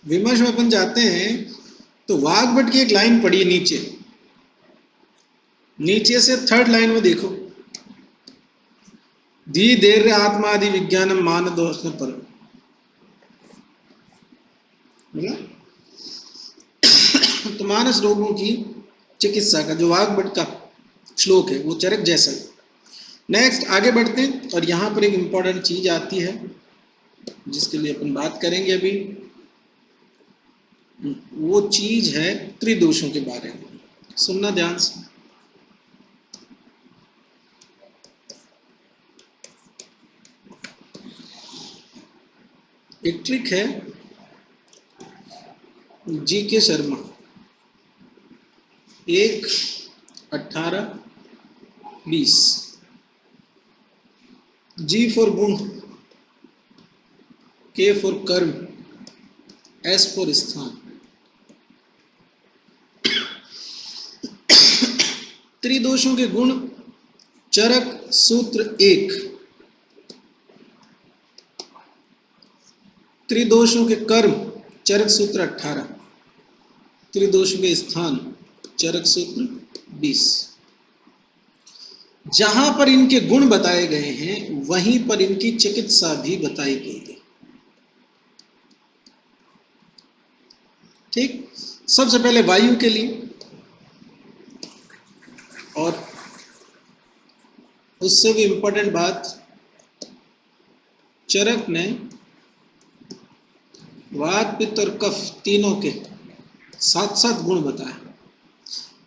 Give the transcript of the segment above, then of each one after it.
विमर्श में अपन जाते हैं तो वाग्भट की एक लाइन पढ़ी नीचे, नीचे से थर्ड लाइन में देखो, धी धैर्य आत्मादि विज्ञानम मान दोष पर, तो मानस रोगों की चिकित्सा का जो वाग्भट का श्लोक है वो चरक जैसा है। नेक्स्ट आगे बढ़ते हैं, और यहाँ पर एक इंपॉर्टेंट चीज आती है जिसके लिए अपन बात करेंगे अभी। वो चीज है त्रिदोषों के बारे में, सुनना ध्यान से। एक ट्रिक है, जी के शर्मा 1-18-20, जी फॉर गुण, के फॉर कर्म, एस फॉर स्थान। त्रिदोषों के गुण चरक सूत्र 1, त्रिदोषों के कर्म चरक सूत्र 18, त्रिदोषों के स्थान चरक सूत्र 20। जहां पर इनके गुण बताए गए हैं वहीं पर इनकी चिकित्सा भी बताई गई है। ठीक, सबसे पहले वायु के लिए, और उससे भी इंपॉर्टेंट बात, चरक ने वात पित्त और कफ तीनों के सात सात गुण बताए।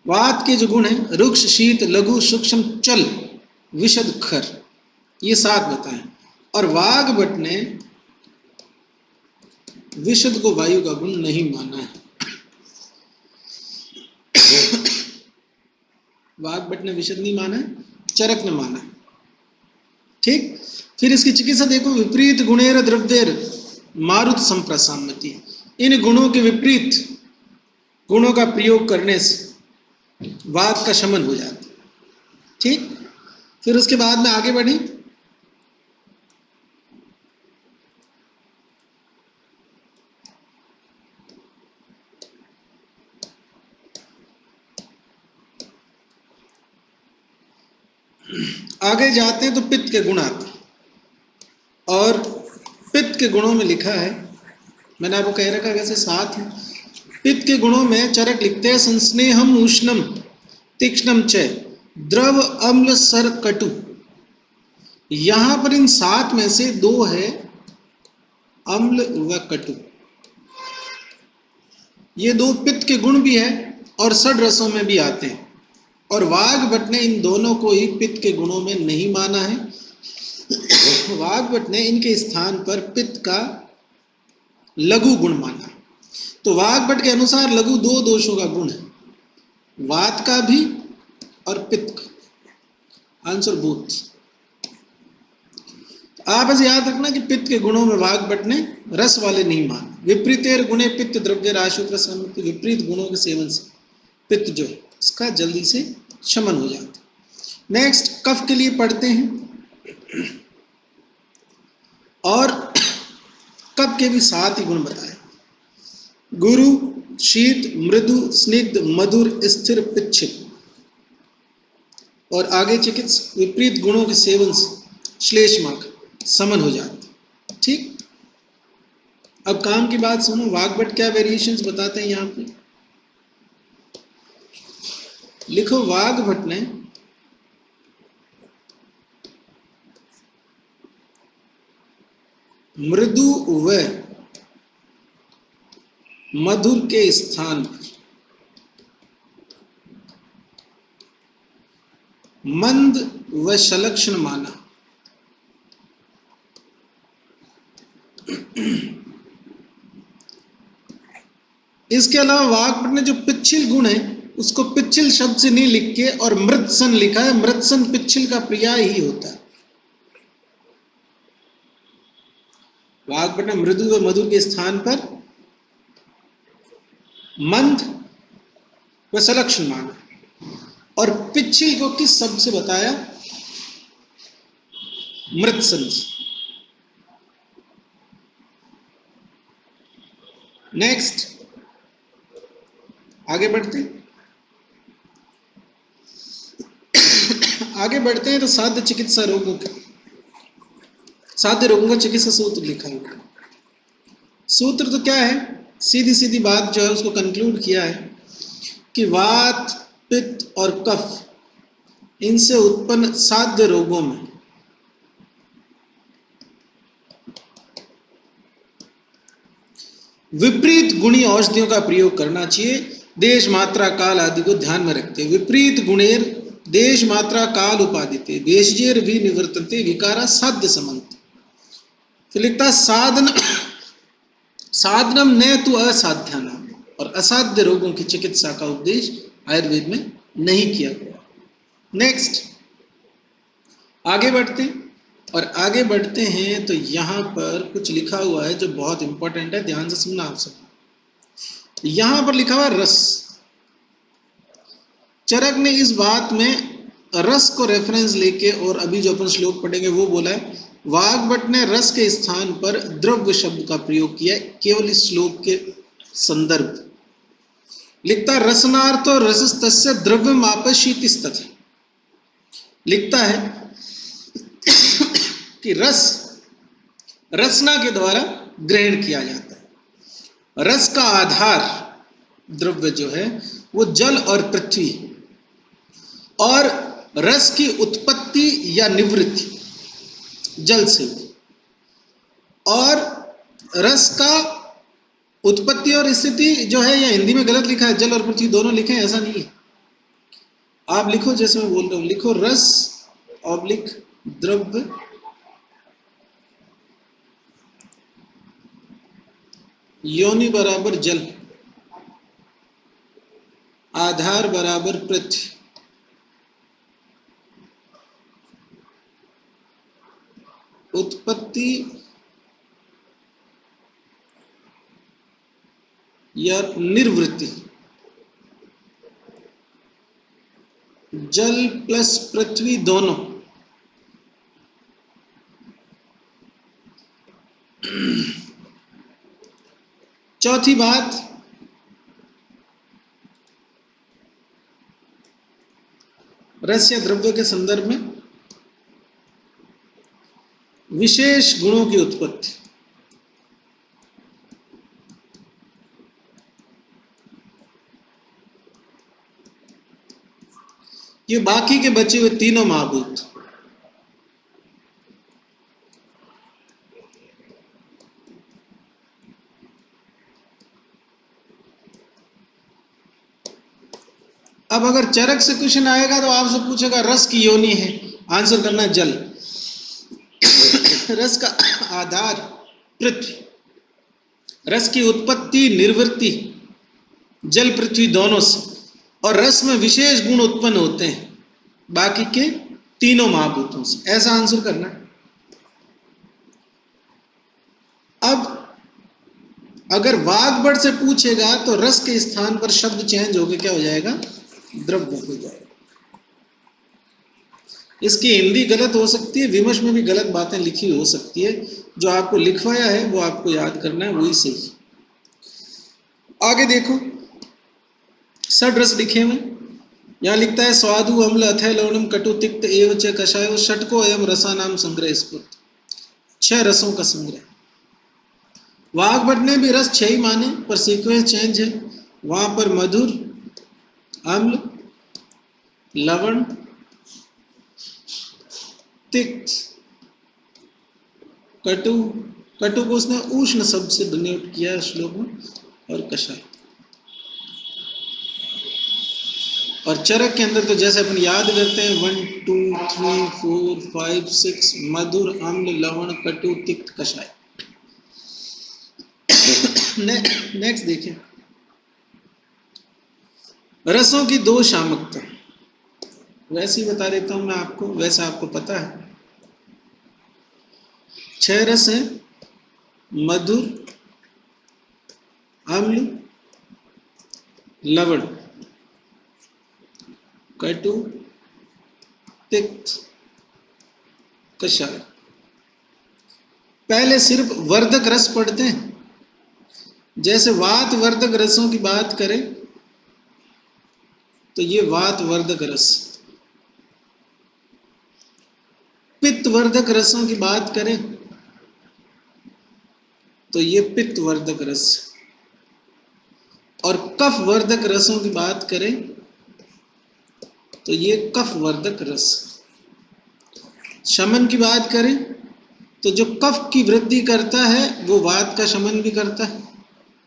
वात के जो गुण हैं रुक्ष शीत लघु सूक्ष्म चल विशद खर, ये 7 बताए। और वाग्भट ने विशद को वायु का गुण नहीं माना है। वाग्भट ने विशद नहीं माना है, चरक ने माना है। ठीक, फिर इसकी चिकित्सा देखो, विपरीत गुणेर द्रव्येर मारुत संप्रसाम्यति, इन गुणों के विपरीत गुणों का प्रयोग करने से वात का शमन हो जाता है। ठीक, फिर उसके बाद में आगे बढ़ी, आगे जाते हैं तो पित्त के गुण आते हैं, और पित्त के गुणों में लिखा है, मैंने आपको कह रखा वैसे 7 है। पित्त के गुणों में चरक लिखते हैं, संस्नेहम उष्णम तीक्ष्णम च द्रव अम्ल सर कटु। यहां पर इन 7 में से 2 है अम्ल व कटु, ये 2 पित्त के गुण भी है और षड रसों में भी आते हैं। और वाग्भट ने इन दोनों को ही पित्त के गुणों में नहीं माना है। वाग्भट ने इनके स्थान पर पित्त का लघु गुण माना। तो वाग्भट के अनुसार लघु 2 दोषों का गुण है, वात का भी और पित्त का। Answer both. आप ऐसे याद रखना कि पित्त के गुणों में वाग्भट ने रस वाले नहीं माना। विपरीतेर गुणे पित्त द्रव्य आशुत्र सम्मति, विपरीत गुणों के सेवन से पित्त जो है इसका जल्दी से शमन हो जाता है। नेक्स्ट कफ के लिए पढ़ते हैं, और कफ के भी 7 ही गुण बताए, गुरु शीत मृदु स्निग्ध मधुर स्थिर पिच्छित। और आगे चिकित्सा, विपरीत गुणों के सेवन से श्लेष्मा का समन हो जाता है। ठीक, अब काम की बात सुनो, वाग्भट क्या वेरिएशंस बताते हैं यहां पे। लिखो, वाग्भट ने मृदु व मधुर के स्थान पर मंद व सलक्षण माना। इसके अलावा वाग्भट ने जो पिच्छिल गुण है उसको पिच्छिल शब्द से नहीं लिख के और मृतसन लिखा है। मृतसन पिच्छिल का पर्याय ही होता है। वाग्भट ने मृदु व मधुर के स्थान पर मंद व सलक्षण माना, और पिच्छिल को किस शब्द से बताया, मृतसन से। नेक्स्ट आगे बढ़ते हैं तो साध्य रोगों का चिकित्सा सूत्र लिखा है। सूत्र तो क्या है, सीधी सीधी बात जो है उसको कंक्लूड किया है कि वात, पित्त और कफ, इनसे उत्पन्न साध्य रोगों में विपरीत गुणी औषधियों का प्रयोग करना चाहिए, देश मात्रा काल आदि को ध्यान में रखते। विपरीत गुणेर देश मात्रा काल उपादिते देशजेर भी निवर्तन्ते विकारा साध्य समन्ते। फिर लिखता साधनम न तु असाध्यानाम, और असाध्य रोगों की चिकित्सा का उपदेश आयुर्वेद में नहीं किया गया। नेक्स्ट आगे बढ़ते हैं तो यहाँ पर कुछ लिखा हुआ है जो बहुत इंपॉर्टेंट है, ध्यान से सुनना आप सब। यहाँ पर लिखा हुआ है रस। चरक ने इस बात में रस को रेफरेंस लेके और अभी जो अपन श्लोक पढ़ेंगे वो बोला है, वाग्भट ने रस के स्थान पर द्रव्य शब्द का प्रयोग किया है केवल इस श्लोक के संदर्भ। लिखता रसनार्थो रसस्तस्य द्रव्यम आपशीतिस्तथा। लिखता है कि रस रसना के द्वारा ग्रहण किया जाता है। रस का आधार द्रव्य जो है वो जल और पृथ्वी, और रस की उत्पत्ति या निवृत्ति जल से, और रस का उत्पत्ति और स्थिति जो है, या हिंदी में गलत लिखा है, जल और पृथ्वी दोनों लिखे हैं, ऐसा नहीं है। आप लिखो जैसे मैं बोल रहा हूं, लिखो रस ऑब्लिक द्रव्य योनि बराबर जल, आधार बराबर पृथ्वी, उत्पत्ति या निर्वृत्ति जल प्लस पृथ्वी दोनों। चौथी बात, रस या द्रव्य के संदर्भ में विशेष गुणों की उत्पत्ति। ये बाकी के बचे हुए तीनों महाभूत, अब अगर चरक से क्वेश्चन आएगा तो आपसे पूछेगा रस की योनि है, आंसर करना है जल। रस का आधार पृथ्वी, रस की उत्पत्ति निवृत्ति जल पृथ्वी दोनों से, और रस में विशेष गुण उत्पन्न होते हैं बाकी के तीनों महाभूतों से, ऐसा आंसर करना है। अब अगर वाग्भट से पूछेगा तो रस के स्थान पर शब्द चेंज होकर क्या हो जाएगा, द्रव्य हो जाएगा। इसकी हिंदी गलत हो सकती है, विमर्श में भी गलत बातें लिखी हो सकती है, जो आपको लिखवाया है वो आपको याद करना है, वही सही। आगे देखो, षड रस लिखे हुए, यहाँ लिखता है स्वादु अम्ल अथय लवणम कटु तिक्त एव च कषायो षटको अयम रसानाम संग्रह स्फुट। 6 रसों का संग्रह। वाग्भट ने भी रस 6 ही माने, पर सीक्वेंस चेंज है। वहां पर मधुर, अम्ल, लवण, तिक्त, कटु, कटु को उसने उष्ण शब्द से डिनोट किया श्लोक में, और कषाय। और चरक के अंदर तो जैसे अपन याद करते हैं 1 2 3 4 5 6 मधुर, अम्ल, लवण, कटु, तिक्त, कषाय। नेक्स्ट देखिए, रसों की 2 शामकता। वैसे ही बता देता हूं मैं आपको, वैसे आपको पता है। 6 रस है, मधुर, अम्ल, लवण, कटु, तिक्त, कषाय। पहले सिर्फ वर्धक रस पढ़ते हैं, जैसे वात वर्धक रसों की बात करें तो ये वात वर्धक रस, पित्त वर्धक रसों की बात करें तो ये पित्त वर्धक रस, और कफ वर्धक रसों की बात करें तो ये कफ वर्धक रस। शमन की बात करें तो जो कफ की वृद्धि करता है वो वात का शमन भी करता है,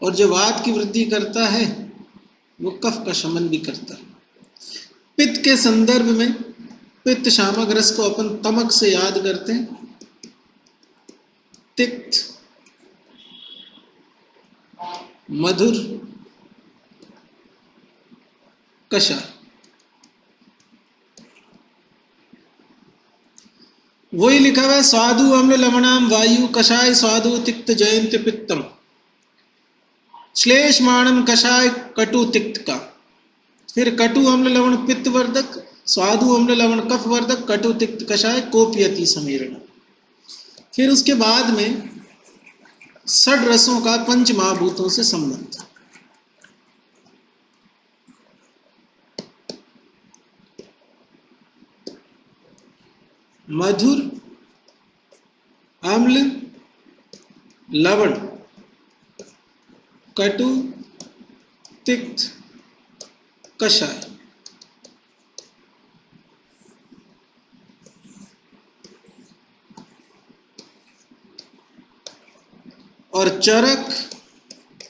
और जो वात की वृद्धि करता है वो कफ का शमन भी करता है। पित्त के संदर्भ में पित्त शामक रस को अपन तमक से याद करते हैं। तिक्त, मधुर, कषाय। वही लिखा हुआ है स्वादु अम्ल लवणाम वायु कषाय स्वादु तिक्त जयंत पित्तम, श्लेषमाणम कषाय कटु तिक्त का। फिर कटु अम्ल लवण पित्त वर्धक, स्वादु अम्ल लवण कफ वर्धक, कटु तिक्त कषाय कोपयति समीरण। फिर उसके बाद में षड रसों का पंच महाभूतों से संबंध। मधुर, अम्ल, लवण, कटु, तिक्त, कषाय। और चरक,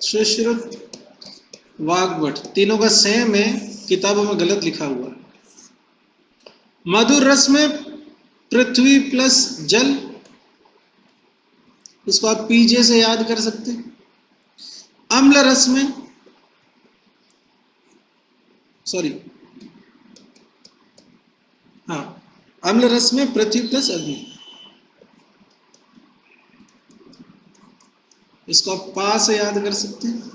सुश्रुत, वाग्भट तीनों का सेम है, किताबों में गलत लिखा हुआ है। मधुर रस में पृथ्वी प्लस जल, इसको आप पीजे से याद कर सकते हैं। अम्ल रस में अम्ल रस में पृथ्वी प्लस अग्नि, इसको आप पा से याद कर सकते हैं।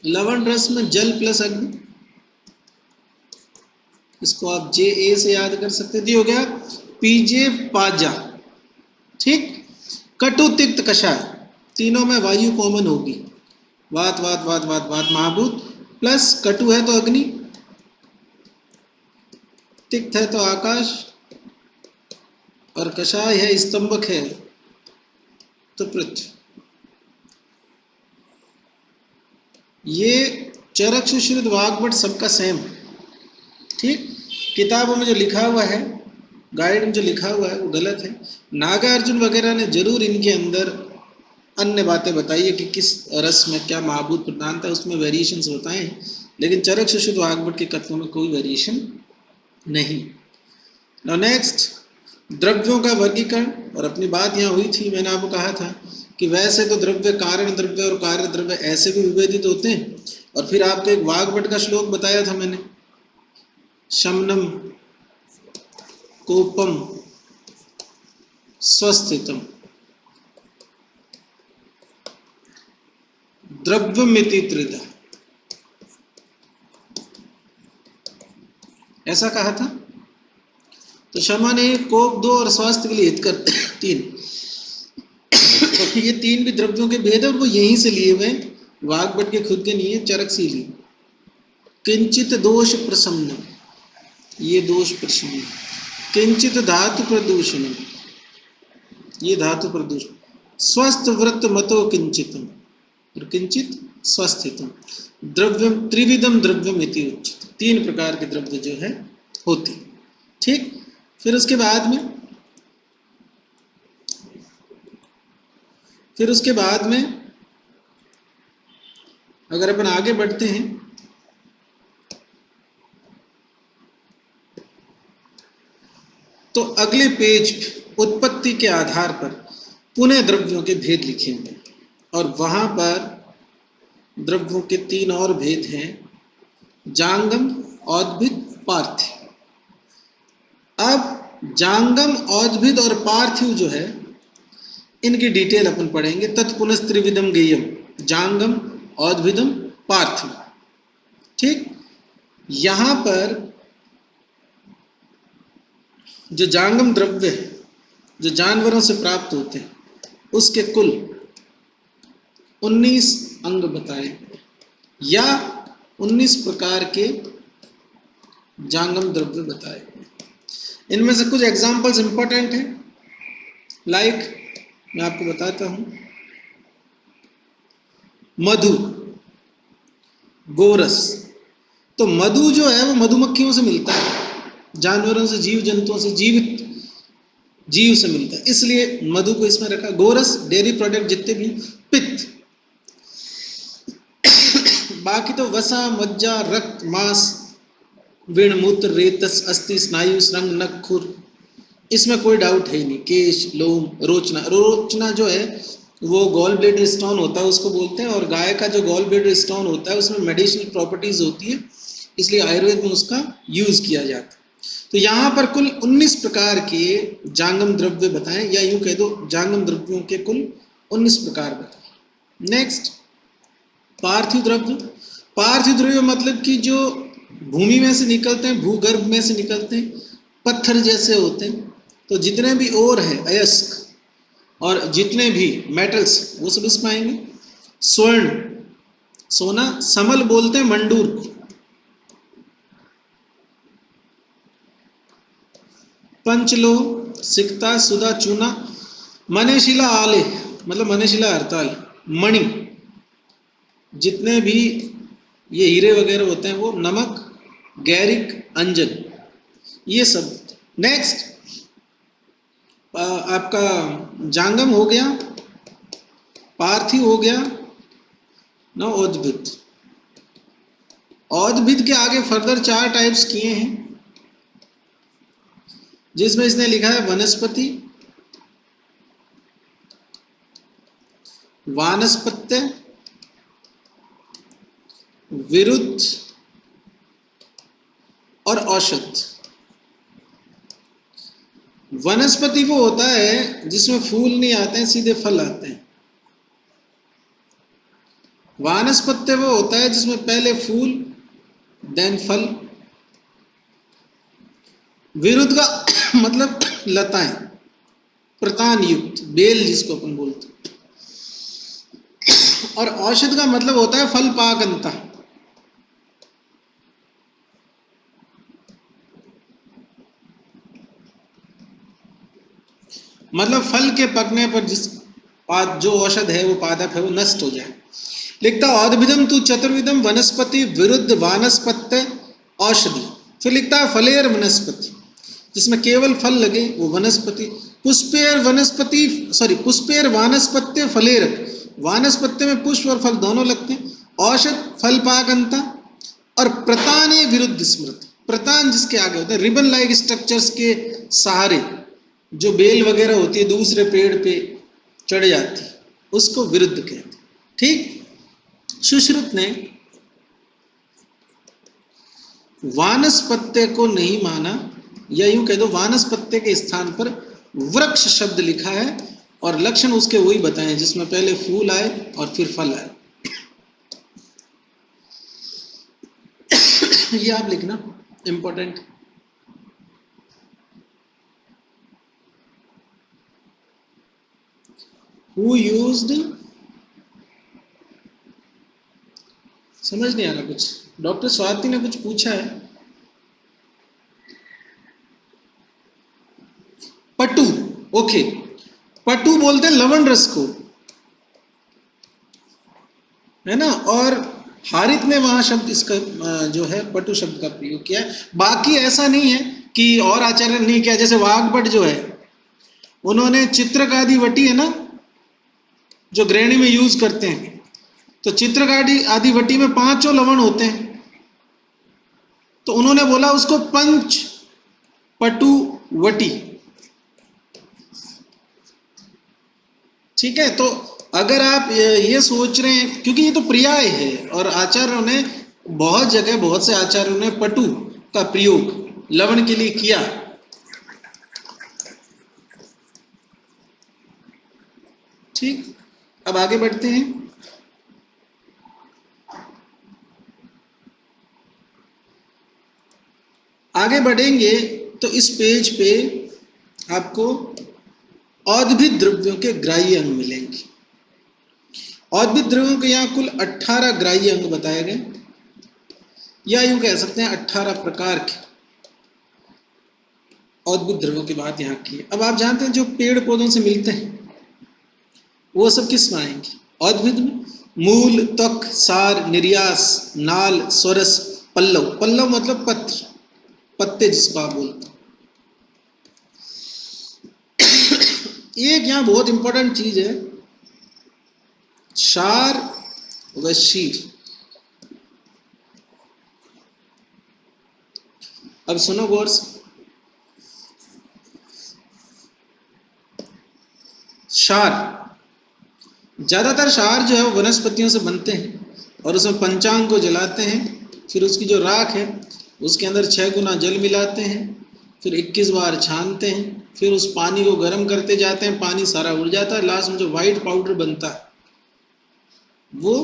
लवण रस में जल प्लस अग्नि, इसको आप जे ए से याद कर सकते हैं। हो गया पीजे पाजा, ठीक। कटु तिक्त कषाय, तीनों में वायु कॉमन होगी। वात वात वात वात वात महाभूत, प्लस कटु है तो अग्नि, तिक्त है तो आकाश, और कषाय है स्तंभक है तो पृथ्वी। ये चरक सुश्रुत वाग्भट सबका सेम, ठीक। किताबों में जो लिखा हुआ है, गाइड में जो लिखा हुआ है वो गलत है। नागार्जुन वगैरह ने जरूर इनके अंदर अन्य बातें बताई है कि किस रस में क्या महाभूत प्रधानता है, उसमें वेरिएशंस बताए हैं, लेकिन चरक सुश्रुत वाग्भट के कथनों में कोई वेरिएशन नहीं। नाउ नेक्स्ट, द्रव्यों का वर्गीकरण। और अपनी बात यहाँ हुई थी, मैंने आपको कहा था कि वैसे तो द्रव्य कारण द्रव्य और कार्य द्रव्य ऐसे भी विभेदित होते हैं। और फिर आपको एक वाग्भट का श्लोक बताया था मैंने, शमनम कोपम स्वस्थितम द्रव्यमिति त्रिधा, ऐसा कहा था। तो शमन एक, कोप दो, और स्वास्थ्य के लिए हितकर तीन। ये तीन भी द्रव्यों के भेद है, और वो यहीं से लिए हुए, वाग्भट के खुद के नहीं है, चरक से लिए। किंचित दोष प्रशमन, ये दोष प्रशमन। किंचित धातु प्रदूषण, ये धातु प्रदूषण। स्वस्थ वृत्त मतो किंचितम, और किंचित स्वस्थितम। द्रव्यम त्रिविधम द्रव्यम इति उच्यते, तीन प्रकार के द्रव्य जो है होते, ठीक। फिर उसके बाद में अगर अपन आगे बढ़ते हैं तो अगले पेज उत्पत्ति के आधार पर पुनः द्रव्यों के भेद लिखेंगे, और वहां पर द्रव्यों के तीन और भेद हैं, जांगम, औद्भिद, पार्थिव। अब जांगम, औद्भिद और पार्थिव जो है, इनकी डिटेल अपन पढ़ेंगे। तत्पुनः त्रिविधम गेयम, जांगम, औद्भिदम, पार्थिव, ठीक। यहां पर जो जांगम द्रव्य है, जो जानवरों से प्राप्त होते हैं, उसके कुल 19 अंग बताए या 19 प्रकार के जांगम द्रव्य बताए। इनमें से कुछ एग्जाम्पल्स इंपॉर्टेंट हैं, मैं आपको बताता हूं। मधु, गोरस। तो मधु जो है वो मधुमक्खियों से मिलता है, जानवरों से, जीव जंतुओं से, जीवित जीव से मिलता है, इसलिए मधु को इसमें रखा। गोरस डेयरी प्रोडक्ट जितने भी। पित्त, बाकी तो वसा, मज्जा, रक्त, मांस, विण, मूत्र, रेतस, अस्थि, स्नायु, श्रंग, नख, खुर, इसमें कोई डाउट है ही नहीं। केश, लोम, रोचना। रोचना जो है वो गॉल ब्लेडर स्टोन होता है, उसको बोलते हैं। और गाय का जो गॉल ब्लेडर स्टोन होता है उसमें मेडिसिनल प्रॉपर्टीज होती है, इसलिए आयुर्वेद में उसका यूज किया जाता है। तो यहाँ पर कुल 19 प्रकार के जांगम द्रव्य बताएं, या यूं कह दो जांगम द्रव्यों के कुल 19 प्रकार बताएं। नेक्स्ट, पार्थिव द्रव्य। पार्थिव द्रव्य मतलब कि जो भूमि में से निकलते हैं, भूगर्भ में से निकलते हैं, पत्थर जैसे होते हैं। तो जितने भी ओर है, अयस्क, और जितने भी मेटल्स, वो सब इसमें आएंगे। स्वर्ण, सोना। समल बोलते हैं मंडूर को। पंचलोह, सिकता, सुधा, चूना। मनेशिला आले मतलब मनेशिला हरताल। मणि, जितने भी ये हीरे वगैरह होते हैं वो। नमक, गैरिक, अंजन, ये सब। नेक्स्ट, आपका जांगम हो गया, पार्थिव हो गया, ना औद्भिद। औद्भिद के आगे फर्दर 4 टाइप्स किए हैं, जिसमें इसने लिखा है वनस्पति, वानस्पत्य, विरुद्ध और औषध। वनस्पति वो होता है जिसमें फूल नहीं आते हैं, सीधे फल आते हैं। वानस्पत्य वो होता है जिसमें पहले फूल देन फल। विरुद्ध का मतलब लताएं, प्रतान युक्त, बेल जिसको अपन बोलते हैं। और औषध का मतलब होता है फल पाकंता। मतलब फल के पकने पर जो औषध है, वो पादप है, वो नष्ट हो जाए। लिखता औद्भिदम तु चतुर्विधम वनस्पति विरुद्ध वानस्पत्य औषधि। फिर लिखता है फलेर वनस्पति, जिसमें केवल फल लगे, वो वनस्पति। पुष्पेर वनस्पति, पुष्पेर वानस्पत्य फलेर, वानस्पत्य में पुष्प और फल दोनों लगते हैं। औषध, फल पाकंता। और प्रताने विरुद्ध स्मृति, प्रतान जिसके आगे होते हैं, रिबन लाइक स्ट्रक्चर्स के सहारे जो बेल वगैरह होती है दूसरे पेड़ पे चढ़ जाती है, उसको विरुद्ध कहते हैं। ठीक। सुश्रुत ने वानस्पत्य को नहीं माना, या यूं कह दो वानस्पत्य के स्थान पर वृक्ष शब्द लिखा है, और लक्षण उसके वही बताए जिसमें पहले फूल आए और फिर फल आए। ये आप लिखना, इंपॉर्टेंट। हु यूज्ड, समझ नहीं आ रहा कुछ। डॉक्टर स्वाति ने कुछ पूछा है। पटु, ओके। पटु बोलते हैं लवण रस को, है ना। और हारित ने वहां शब्द इसका जो है पटु शब्द का प्रयोग किया है। बाकी ऐसा नहीं है कि और आचार्य ने नहीं किया। जैसे वाग्भट जो है, उन्होंने चित्रकादि वटी है ना, जो गृहिणी में यूज करते हैं, तो चित्रकादि आदि वटी में 5 लवण होते हैं, तो उन्होंने बोला उसको पंच पटु वटी। ठीक है। तो अगर आप ये सोच रहे हैं, क्योंकि ये तो पर्याय है, और आचार्यों ने बहुत जगह, बहुत से आचार्यों ने पटु का प्रयोग लवण के लिए किया। ठीक। अब आगे बढ़ते हैं। आगे बढ़ेंगे तो इस पेज पे आपको औद्भिद द्रव्यों के ग्राह्य अंग मिलेंगे। औद्भिद द्रव्यों के यहाँ कुल 18 ग्राह्य अंग बताए गए, या यूं कह सकते हैं 18 प्रकार के औद्भिद द्रव्यों की बात यहाँ की है। अब आप जानते हैं जो पेड़ पौधों से मिलते हैं वो सब किस में आएंगे? औद्भिद में। मूल, त्वक, सार, निर्यास, नाल, स्वरस, पल्लव। पल्लव मतलब पत्र, पत्ते जिसको आप बोलते हैं। एक यहाँ बहुत इंपॉर्टेंट चीज है, क्षार व शीर। अब सुनो गौर से, क्षार, ज्यादातर क्षार जो है वो वनस्पतियों से बनते हैं और उसमें पंचांग को जलाते हैं, फिर उसकी जो राख है उसके अंदर 6 गुना जल मिलाते हैं, फिर 21 बार छानते हैं, फिर उस पानी को गर्म करते जाते हैं, पानी सारा उड़ जाता है, लास्ट में जो व्हाइट पाउडर बनता है वो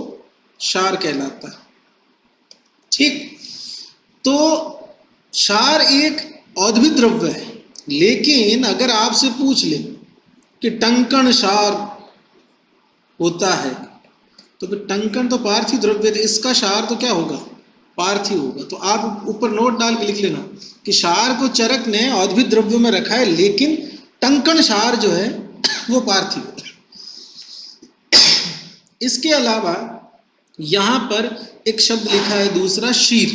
क्षार कहलाता है। ठीक, तो क्षार एक औद्भिद द्रव्य है, लेकिन अगर आपसे पूछ ले कि टंकण क्षार होता है तो फिर टंकण तो पार्थिव द्रव्य है, इसका क्षार तो क्या होगा? पार्थिव होगा। तो आप ऊपर नोट डाल के लिख लेना कि क्षार को चरक ने औद्भिद द्रव्यों में रखा है, लेकिन टंकण क्षार जो है वो पार्थिव है। इसके अलावा यहां पर एक शब्द लिखा है दूसरा, शीर।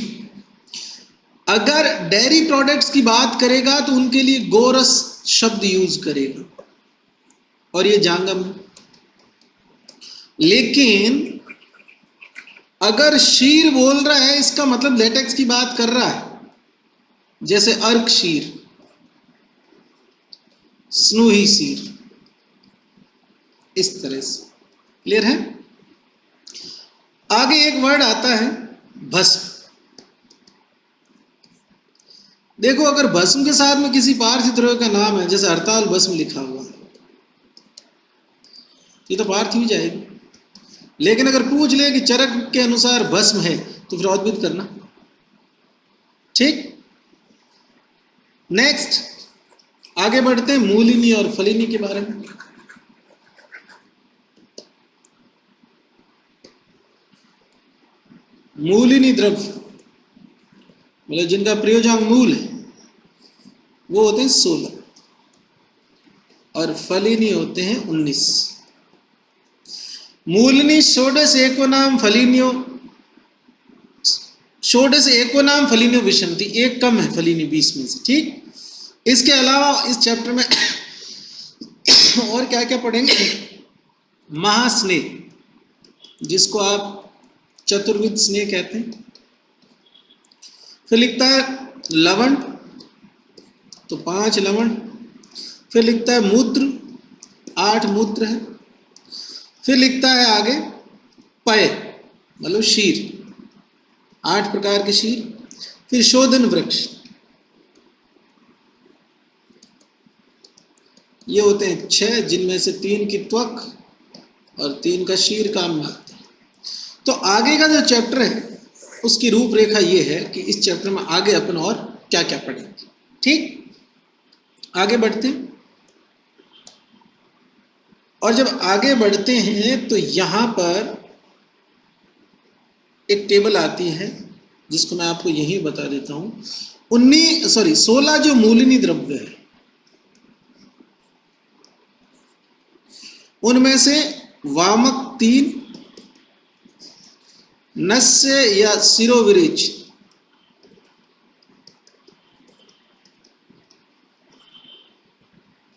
अगर डेयरी प्रोडक्ट्स की बात करेगा तो उनके लिए गोरस शब्द यूज करेगा और ये जांगम है। लेकिन अगर शीर बोल रहा है इसका मतलब लेटेक्स की बात कर रहा है, जैसे अर्क शीर, स्नूही शीर, इस तरह से। क्लियर है? आगे एक वर्ड आता है भस्म। देखो, अगर भस्म के साथ में किसी पार्थिव द्रव्य का नाम है, जैसे हड़ताल भस्म लिखा हुआ है, ये तो पार्थिव ही जाएगी। लेकिन अगर पूछ ले कि चरक के अनुसार भस्म है तो फिर औद्भिद करना। ठीक, नेक्स्ट आगे बढ़ते हैं मूलिनी और फलिनी के बारे में। मूलिनी द्रव्य मतलब जिनका प्रयोजक मूल है वो होते हैं 16 और फलिनी होते हैं 19। मूलिनी षोडश एको नाम फलिनियो, षोडश एको नाम फलिनियो विशंति, एक कम है फलिनी 20 में से। ठीक, इसके अलावा इस चैप्टर में और क्या क्या पढ़ेंगे? महास्नेह, जिसको आप चतुर्विध स्नेह कहते हैं। फिर लिखता है लवण, तो 5 लवण। फिर लिखता है मूत्र, 8 मूत्र है। फिर लिखता है आगे पय मतलब शीर, 8 प्रकार के शीर। फिर शोधन वृक्ष, ये होते हैं 6, जिनमें से 3 की त्वक और 3 का शीर काम में आता है। तो आगे का जो चैप्टर है उसकी रूपरेखा ये है कि इस चैप्टर में आगे अपन और क्या क्या पढ़ेंगे। ठीक, आगे बढ़ते हैं। और जब आगे बढ़ते हैं तो यहां पर एक टेबल आती है जिसको मैं आपको यही बता देता हूं। 16 जो मूलिनी द्रव्य है उनमें से वामक 3, नस्य या शिरोविरेच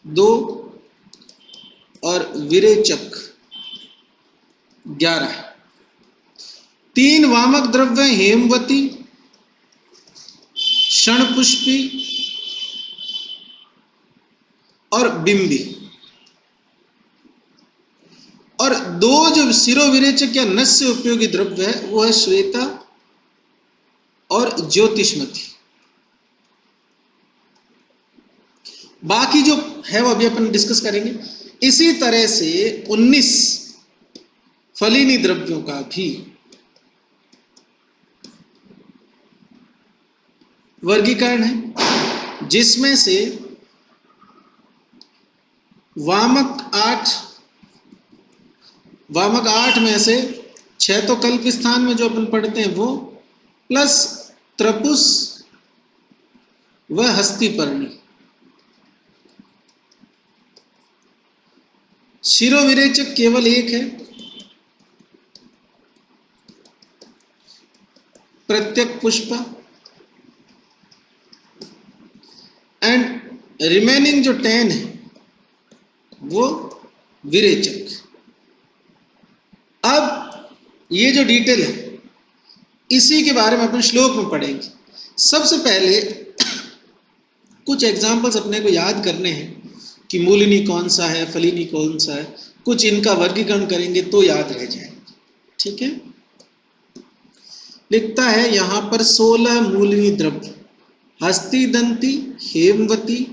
2 और विरेचक 11। 3 वामक द्रव्य हेमवती, क्षणपुष्पी और बिंबी, और 2 जो शिरोविरेचक या नस्य उपयोगी द्रव्य है वो है श्वेता और ज्योतिष्मती। बाकी जो है वो अभी अपन डिस्कस करेंगे। इसी तरह से 19 फलिनी द्रव्यों का भी वर्गीकरण है, जिसमें से वामक 8 में से 6 तो कल्प स्थान में जो अपन पढ़ते हैं वो, प्लस त्रपुस व हस्तिपर्णी। शिरोविरेचक केवल एक है, प्रत्यक पुष्प, एंड रिमेनिंग जो 10 है वो विरेचक। अब ये जो डिटेल है इसी के बारे में अपन श्लोक में पढ़ेंगे। सबसे पहले कुछ एग्जाम्पल्स अपने को याद करने हैं कि मूलिनी कौन सा है, फलिनी कौन सा है, कुछ इनका वर्गीकरण करेंगे तो याद रह जाएगा। ठीक है, लिखता है यहां पर 16 मूलिनी द्रव्य, हस्ती, दंती, हेमवती,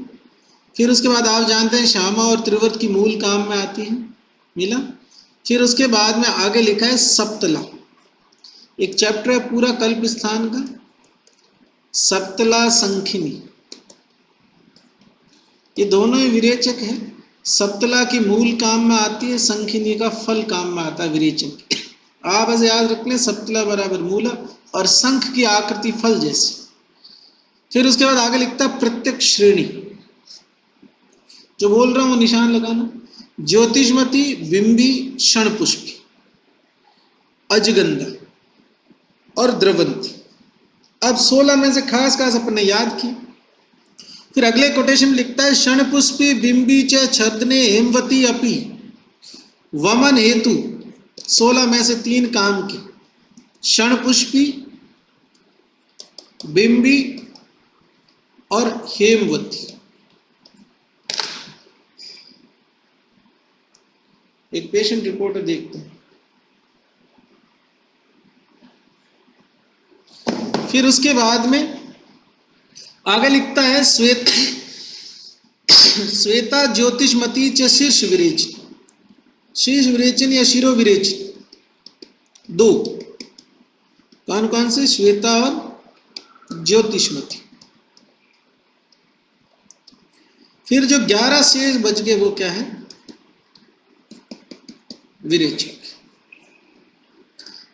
फिर उसके बाद आप जानते हैं श्यामा और त्रिवत की मूल काम में आती है, मिला। फिर उसके बाद में आगे लिखा है सप्तला, एक चैप्टर है पूरा कल्प स्थान का, सप्तला, संखिनी, ये दोनों ही विरेचक है। सप्तला की मूल काम में आती है, संखिनी का फल काम में आता है विरेचक। आप ऐसे याद रख लें, सप्तला बराबर मूला और शंख की आकृति फल जैसी। फिर उसके बाद आगे लिखता है प्रत्यक श्रेणी, जो बोल रहा हूं निशान लगाना, ज्योतिषमती, बिंबी, क्षणपुष्पी, अजगंधा और द्रवंती। अब 16 में से खास खास अपने याद की। फिर अगले कोटेशन लिखता है क्षणपुष्पी, बिंबी च छदने हेमवती अपि वमन हेतु। 16 में से 3 काम की, क्षणपुष्पी, बिंबी और हेमवती। एक पेशेंट रिपोर्ट देखते हैं। फिर उसके बाद में आगे लिखता है श्वेता ज्योतिषमती च शीर्ष विरेचन। शीर्ष विरेचन या शिरो विरेचन 2, कौन कौन से, श्वेता और ज्योतिषमती। फिर जो 11 शेष बच गए वो क्या है, विरेचक।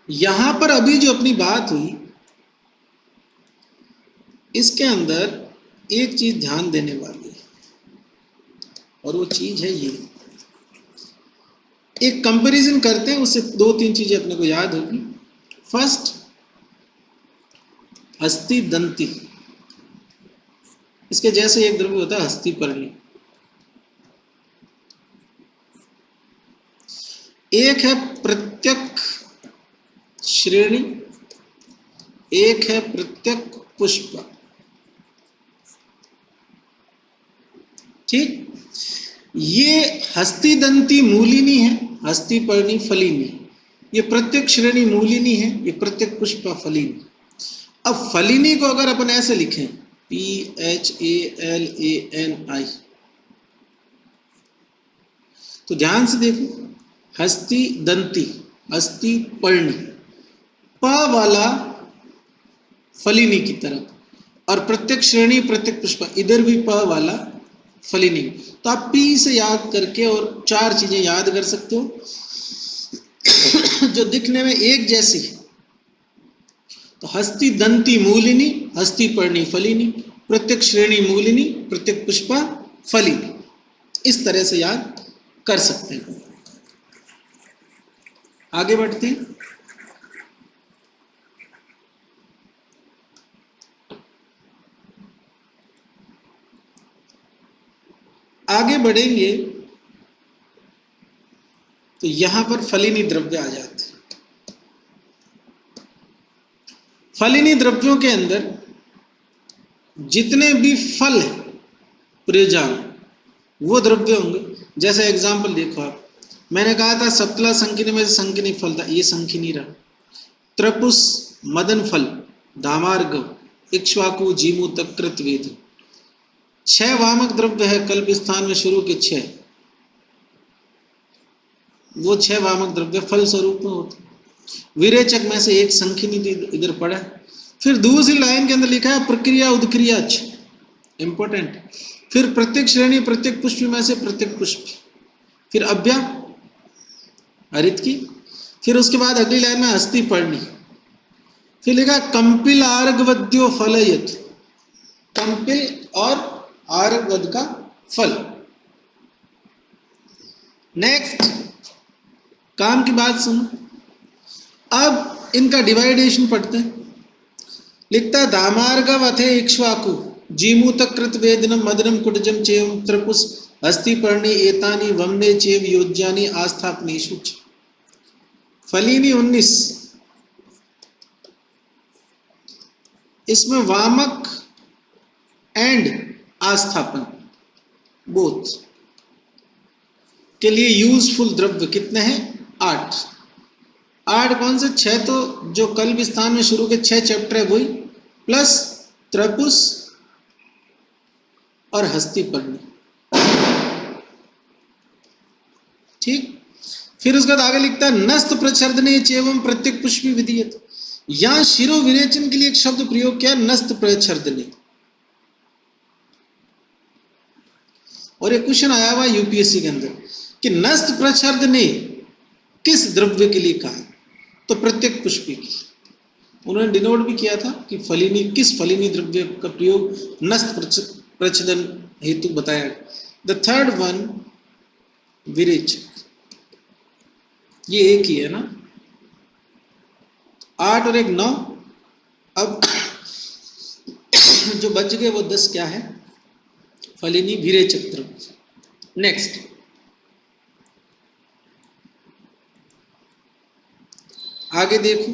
यहां पर अभी जो अपनी बात हुई इसके अंदर एक चीज ध्यान देने वाली है, और वो चीज है ये, एक कंपैरिजन करते हैं, उससे 2-3 चीजें अपने को याद होगी। फर्स्ट, हस्ती दंती, इसके जैसे एक द्रव्य होता है हस्तिपर्णी। एक है प्रत्यक श्रेणी, एक है प्रत्यक पुष्प। ठीक, ये हस्ती दंती मूलिनी है, हस्तिपर्णी फलिनी। ये प्रत्यक श्रेणी मूलिनी है, ये प्रत्यक पुष्प फलिनी। अब फलिनी को अगर अपन ऐसे लिखें PHALANI, तो ध्यान से देखो, हस्ती दंती, हस्ती पर्णी, प वाला फलिनी की तरफ, और प्रत्येक श्रेणी प्रत्येक पुष्प इधर भी प वाला फलिनी। तो आप पी से याद करके और 4 चीजें याद कर सकते हो जो दिखने में एक जैसी है। तो हस्ती दंती मूलिनी, हस्ती पर्णी फलिनी, प्रत्येक श्रेणी मूलिनी, प्रत्येक पुष्प फलिनी, इस तरह से याद कर सकते हैं। आगे बढ़ते हैं। आगे बढ़ेंगे तो यहां पर फलिनी द्रव्य आ जाते हैं। फलिनी द्रव्यों के अंदर जितने भी फल है प्रयोजन, वो द्रव्य होंगे। जैसे एग्जाम्पल देखो आप, मैंने कहा था सप्तला संकिनी में से संकिनी फल था, ये संकिनी रहा। त्रपुस मदन फल, धामार्ग, इक्ष्वाकु, जीमू, तकृत, वेद। 6 वामक द्रव्य है कल्प स्थान में शुरू के 6, वो 6 वामक द्रव्य फल स्वरूप में होते। विरेचक में से एक संखिनी इधर पड़ा है। फिर दूसरी लाइन के अंदर लिखा है प्रक्रिया उदक्रिया, इंपॉर्टेंट, फिर प्रत्येक श्रेणी प्रत्येक पुष्पी में से प्रत्येक पुष्पी, फिर अभ्या हरित की, फिर उसके बाद अगली लाइन में हस्ती पर्णी, फिर लिखा कंपिल आर्गवद्यो फलयत, कंपिल और आर्गवद का फल। नेक्स्ट काम की बात सुनो, अब इनका डिवाइडेशन पढ़ते हैं। लिखता दामार्गव अथे इक्ष्वाकु जीमूत कृत वेदनम मदनम कुटजम चेव त्रिपुस हस्ति पर्णी एतानि वमने चेव योज्यानि आस्थापनेषु च। फलिनी 19, इसमें वामक एंड आस्थापन बोथ के लिए यूजफुल द्रव्य कितने हैं? 8। 8 कौन से? 6 तो जो कल्प स्थान में शुरू के 6 चैप्टर है वही, प्लस त्रपुस और हस्ती पर्णी। ठीक, फिर उसके बाद आगे लिखता है नस्त प्रच्छर्दने चेवम प्रत्येक पुष्पी विधीयत। यहां शिरो विरेचन के लिए एक शब्द प्रयोग किया, नस्त प्रच्छर्दने, और एक क्वेश्चन आया हुआ यूपीएससी के अंदर कि नस्त प्रच्छर्दने किस द्रव्य के लिए कहा? तो प्रत्येक पुष्पी की। उन्होंने डिनोट भी किया था कि फलिनी, किस फलिनी द्रव्य का प्रयोग नस्त प्रच्छदन हेतु बताया। द थर्ड वन विरेचक, ये एक ही है ना, 8 और 1 9। अब जो बच गए वो 10 क्या है? फलिनी विरेचक द्रव्य। नेक्स्ट आगे देखो,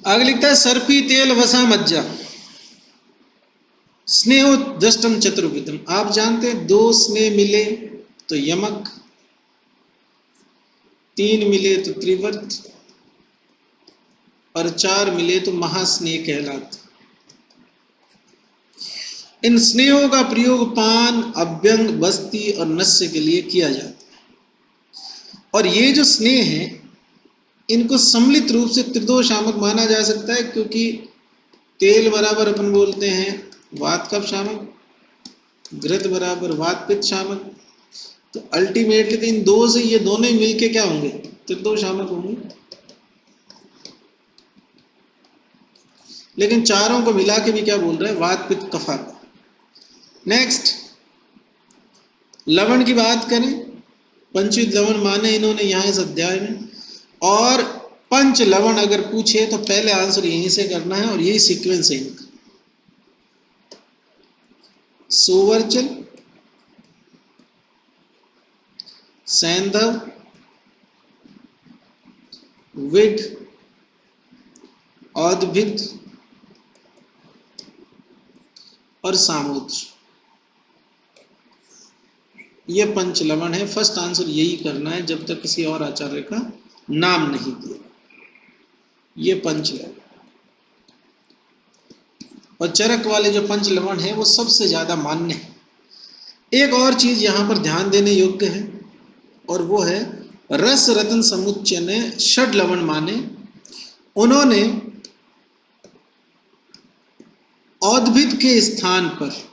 आगे लिखता है सर्पी तेल वसा मज्जा स्नेहो दष्टम चतुर्विधम। आप जानते हैं 2 स्नेह मिले तो यमक, 3 मिले तो त्रिवर्त और 4 मिले तो महास्नेह कहलाते। इन स्नेहों का प्रयोग पान, अभ्यंग, बस्ती और नस्य के लिए किया जाता है। और ये जो स्नेह है इनको सम्मिलित रूप से त्रिदोषामक माना जा सकता है, क्योंकि तेल बराबर अपन बोलते हैं वात कफ शामक, घृत बराबर वात पित्त शामक, तो अल्टीमेटली तो इन दो से ये दोनों ही मिलके क्या होंगे? त्रिदोषामक होंगे। लेकिन चारों को मिला के भी क्या बोल रहे हैं? वात पित्त कफा। नेक्स्ट लवण की बात करें, पंचविध लवण माने इन्होंने यहाँ इस अध्याय में, और पंच लवण अगर पूछे तो पहले आंसर यहीं से करना है और यही सीक्वेंस है इनका। सोवर्चल, सैंधव, विड, औद्भिद और सामुद्र, ये पंच लवण है। फर्स्ट आंसर यही करना है जब तक किसी और आचार्य का नाम नहीं दिया। ये पंच लवण और चरक वाले जो पंच लवण है वो सबसे ज्यादा मान्य है। एक और चीज यहां पर ध्यान देने योग्य है और वो है रस रत्न समुच्चय ने षड लवण माने। उन्होंने औद्भिद के स्थान पर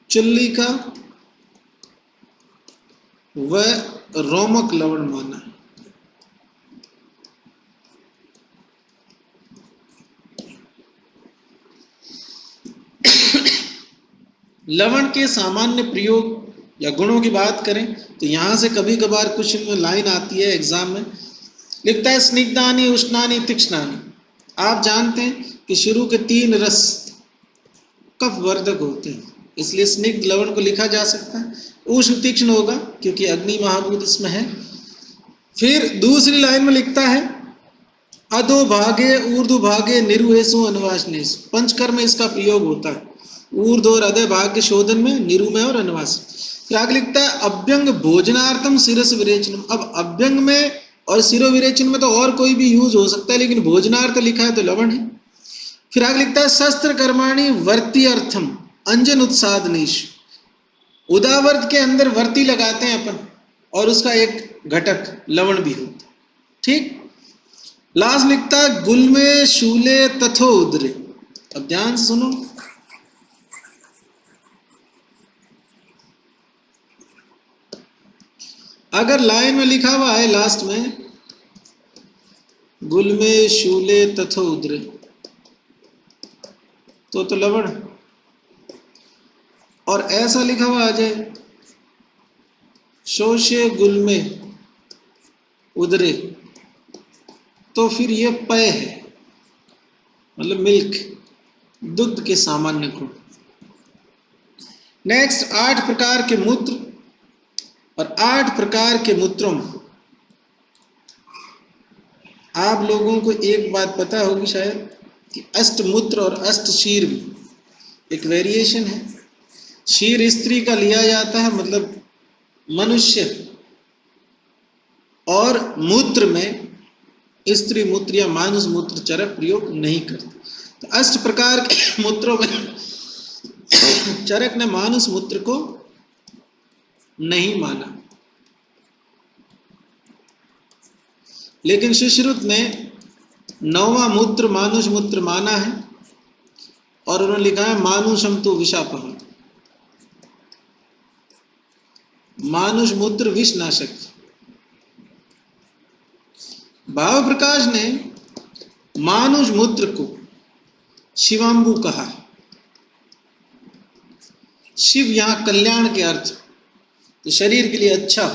चुल्ली का व रोमक लवण माना। लवण के सामान्य प्रयोग या गुणों की बात करें तो यहां से कभी कभार क्वेश्चन में लाइन आती है एग्जाम में, लिखता है स्निग्धानि उष्णानि तीक्ष्णानि। आप जानते हैं कि शुरू के 3 रस कफ वर्धक होते हैं, इसलिए स्निग्ध लवण को लिखा जा सकता है। उष्ण तीक्ष्ण होगा क्योंकि अग्नि महाभूत इसमें है। फिर दूसरी लाइन में लिखता है अधो भागे ऊर्ध्व भागे निरुहेसु अनुवासनेसु। पंचकर में इसका प्रयोग होता है, ऊर्ध और अधे भाग के शोधन में, निरु में और अनुवास। फिर आगे लिखता है अभ्यंग भोजनार्थम शिरस विरेचनम। अब अभ्यंग में और शिरो विरेचन में तो और कोई भी यूज हो सकता है, लेकिन भोजनार्थ लिखा है तो लवण है। फिर आगे लिखता है शस्त्र कर्माणी वर्ती अर्थम अंजन उत्सादनीश। उदावर्त के अंदर वर्ती लगाते हैं अपन और उसका एक घटक लवण भी होता है। ठीक। लास्ट लिखता है गुलमे शूले तथो उदरे। अब ध्यान से सुनो, अगर लाइन में लिखा हुआ है लास्ट में गुलमे शूले तथो उदरे तो लवण, और ऐसा लिखा हुआ आ जाए शोषे गुलमे उदरे तो फिर ये पय है, मतलब मिल्क, दुग्ध के सामान्य गुण। नेक्स्ट 8 प्रकार के मूत्र, और 8 प्रकार के मूत्रों में आप लोगों को एक बात पता होगी शायद कि अष्टमूत्र और अष्टशीर में एक वेरिएशन है। शीर स्त्री का लिया जाता है, मतलब मनुष्य, और मूत्र में स्त्री मूत्र या मानुष मूत्र चरक प्रयोग नहीं करते। तो 8 प्रकार के मूत्रों में चरक ने मानुष मूत्र को नहीं माना, लेकिन सुश्रुत ने 9वां मूत्र मानुष मूत्र माना है और उन्होंने लिखा है मानुषम तो विषापहम, मानुष मूत्र विषनाशक। भाव प्रकाश ने मानुष मूत्र को शिवांबु कहा। शिव यहां कल्याण के अर्थ, तो शरीर के लिए अच्छा,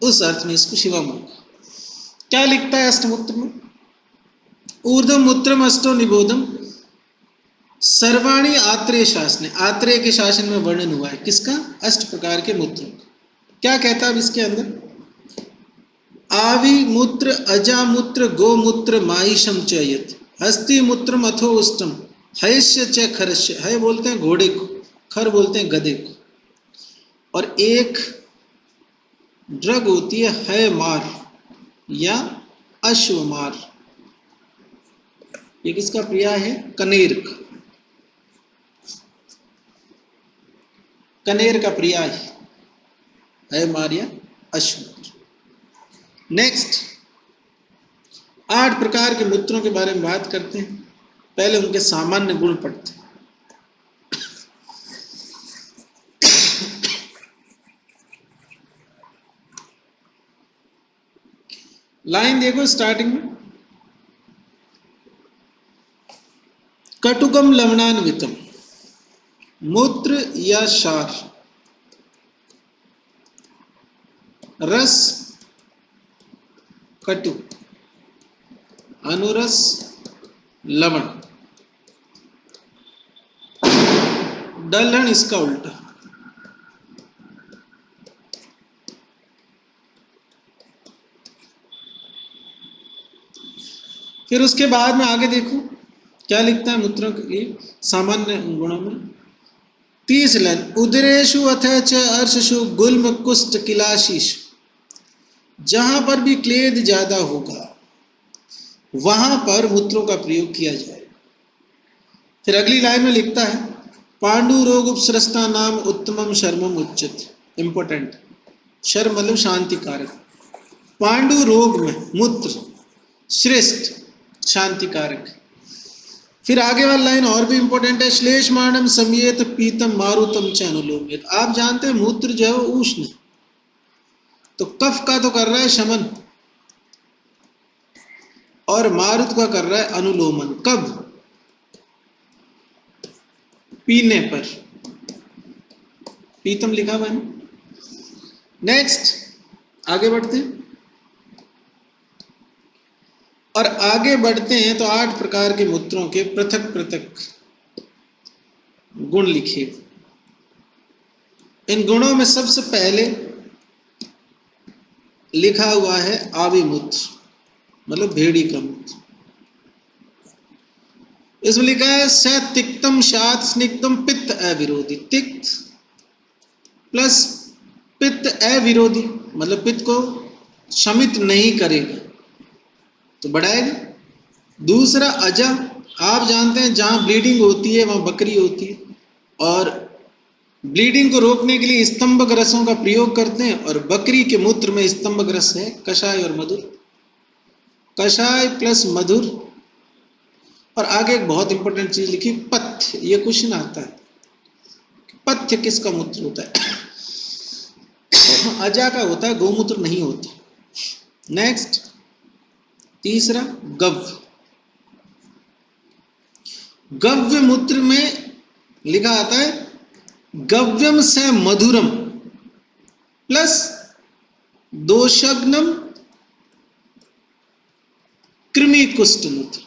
उस अर्थ में इसको शिवांबु कहा। क्या लिखता है अष्टमूत्र में? ऊर्ध्व मूत्रम अष्टो निबोधम सर्वाणी आत्रेय शासने। आत्रेय के शासन में वर्णन हुआ है किसका? 8 प्रकार के मूत्रों का। क्या कहता है अब इसके अंदर? आवी मूत्र अजामूत्र गोमूत्र माहिषम च यत् हस्ती मूत्रम अथो उष्टम हयस्य च खरस्य। हय बोलते हैं घोड़े को, खर बोलते हैं गधे को, और एक ड्रग होती है हय मार या अश्वमार। ये किसका पर्याय है? कनेर का। कनेर का पर्याय है मार या अश्वमार। नेक्स्ट 8 प्रकार के मूत्रों के बारे में बात करते हैं। पहले उनके सामान्य गुण पढ़ते हैं। लाइन देखो स्टार्टिंग में, कटुकम लवणान्वितम, मूत्र या क्षार, रस कटु, अनुरस लवण, दलहन इसका उल्टा। फिर उसके बाद में आगे देखो क्या लिखता है मूत्रों के सामान्य गुणों में। 30 लाइन, उदरेशु अथ च अर्शु गुल्म कुष्ठ किलाशीश। जहां पर भी क्लेद ज्यादा होगा वहां पर मूत्रों का प्रयोग किया जाए। फिर अगली लाइन में लिखता है पांडु रोग उपसृष्टा नाम उत्तमम शर्मम उच्चित। इंपॉर्टेंट, शर्म मतलब शांति कारक। पांडु रोग में मूत्र श्रेष्ठ शांति कारक। फिर आगे वाली लाइन और भी इंपॉर्टेंट है, श्लेषमाणम समियत पीतम मारुतम च अनुलोमित। आप जानते हैं मूत्र जो है वो उष्ण, तो कफ का तो कर रहा है शमन और मारुत का कर रहा है अनुलोमन। कब? पीने पर। पीतम लिखा हुआ है। नेक्स्ट आगे बढ़ते हैं, और आगे बढ़ते हैं तो 8 प्रकार के मूत्रों के पृथक पृथक गुण लिखे। इन गुणों में सबसे पहले लिखा हुआ है आविमूत्र, मतलब भेड़ी का मूत्र। इसमें लिखा है स तिक्तम शात स्निग्धम पित्त अविरोधी। तिक्त प्लस पित्त अविरोधी, मतलब पित्त को शमित नहीं करेगा तो बढ़ाएगा। दूसरा अजा, आप जानते हैं जहाँ ब्लीडिंग होती है वहाँ बकरी होती है, और ब्लीडिंग को रोकने के लिए स्तंभक रसों का प्रयोग करते हैं, और बकरी के मूत्र में स्तंभक रस है, कषाय और मधुर, कषाय प्लस मधुर। और आगे एक बहुत इंपॉर्टेंट चीज लिखी, पथ्य। ये क्वेश्चन आता है, पथ्य किसका मूत्र होता है? अजा का होता है, गौमूत्र नहीं होता। नेक्स्ट, तीसरा गव्य। गव्य मूत्र में लिखा आता है गव्यम से मधुरम प्लस दोषग्नम कृमि कुष्ठ मूत्र।